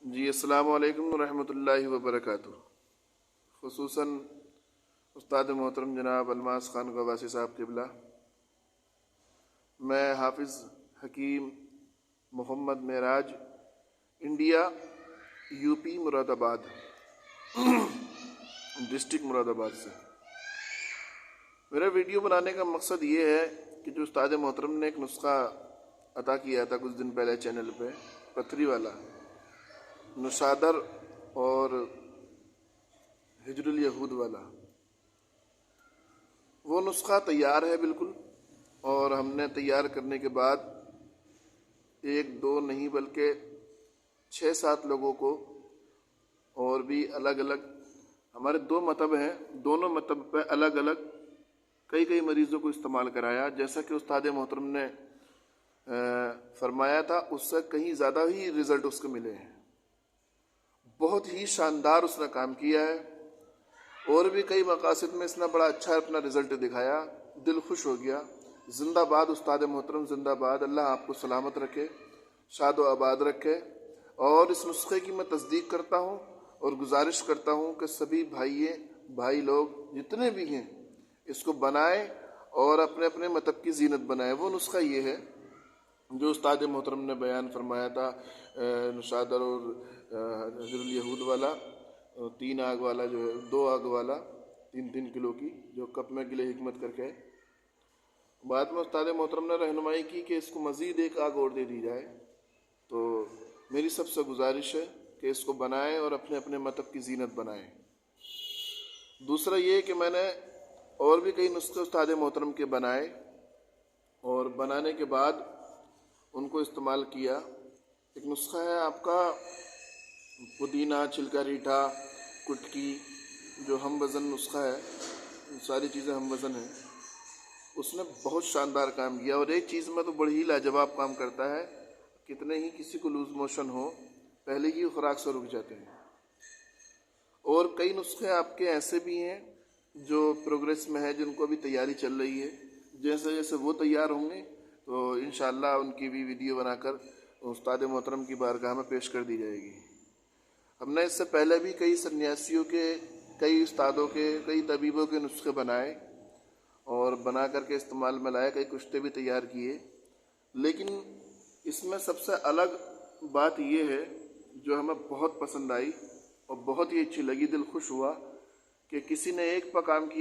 جی السلام علیکم ورحمۃ اللہ وبرکاتہ۔ خصوصاً استاد محترم جناب الماس خان غواسی صاحب قبلہ، میں حافظ حکیم محمد معراج، انڈیا، یو پی، مراد آباد ڈسٹرکٹ مراد آباد سے۔ میرا ویڈیو بنانے کا مقصد یہ ہے کہ جو استاد محترم نے ایک نسخہ عطا کیا تھا کچھ دن پہلے چینل پہ، پتھری والا، نشادر اور ہجر الیہود والا، وہ نسخہ تیار ہے بالکل، اور ہم نے تیار کرنے کے بعد ایک دو نہیں بلکہ 6-7 لوگوں کو، اور بھی الگ الگ، ہمارے 2 مطب ہیں، دونوں مطب پہ الگ الگ کئی مریضوں کو استعمال کرایا۔ جیسا کہ استاد محترم نے فرمایا تھا، اس سے کہیں زیادہ ہی رزلٹ اس کو ملے ہیں۔ بہت ہی شاندار اس نے کام کیا ہے، اور بھی کئی مقاصد میں اس نے بڑا اچھا اپنا رزلٹ دکھایا، دل خوش ہو گیا۔ زندہ باد استاد محترم، زندہ باد، اللہ آپ کو سلامت رکھے، شاد و آباد رکھے۔ اور اس نسخے کی میں تصدیق کرتا ہوں اور گزارش کرتا ہوں کہ سبھی بھائی لوگ جتنے بھی ہیں اس کو بنائیں اور اپنے اپنے مطلب کی زینت بنائیں۔ وہ نسخہ یہ ہے جو استاد محترم نے بیان فرمایا تھا، نشادر اور حجر الیہود والا، 3 آگ والا، جو ہے 2 آگ والا 3 کلو کی، جو کپ میں گلے حکمت کر کے۔ بعد میں استاد محترم نے رہنمائی کی کہ اس کو مزید 1 آگ اور دے دی جائے۔ تو میری سب سے گزارش ہے کہ اس کو بنائیں اور اپنے اپنے مطلب کی زینت بنائیں۔ دوسرا یہ کہ میں نے اور بھی کئی نسخے استاد محترم کے بنائے، اور بنانے کے بعد ان کو استعمال کیا۔ ایک نسخہ ہے آپ کا پودینہ، چھلکا ریٹھا، کٹکی، جو ہم وزن نسخہ ہے، ساری چیزیں ہم وزن ہیں، اس نے بہت شاندار کام کیا۔ اور ایک چیز میں تو بڑی ہی لاجواب کام کرتا ہے، کتنے ہی کسی کو لوز موشن ہو، پہلے ہی خوراک سے رک جاتے ہیں۔ اور کئی نسخے آپ کے ایسے بھی ہیں جو پروگریس میں ہے، جن کو ابھی تیاری چل رہی ہے۔ جیسے جیسے وہ تیار ہوں گے تو انشاءاللہ ان کی بھی ویڈیو بنا کر استاد محترم کی بارگاہ میں پیش کر دی جائے گی۔ ہم نے اس سے پہلے بھی کئی سنیاسیوں کے، کئی استادوں کے، کئی طبیبوں کے نسخے بنائے اور بنا کر کے استعمال میں لائے، کئی کشتے بھی تیار کیے۔ لیکن اس میں سب سے الگ بات یہ ہے جو ہمیں بہت پسند آئی اور بہت ہی اچھی لگی، دل خوش ہوا، کہ کسی نے ایک پہ کام کیا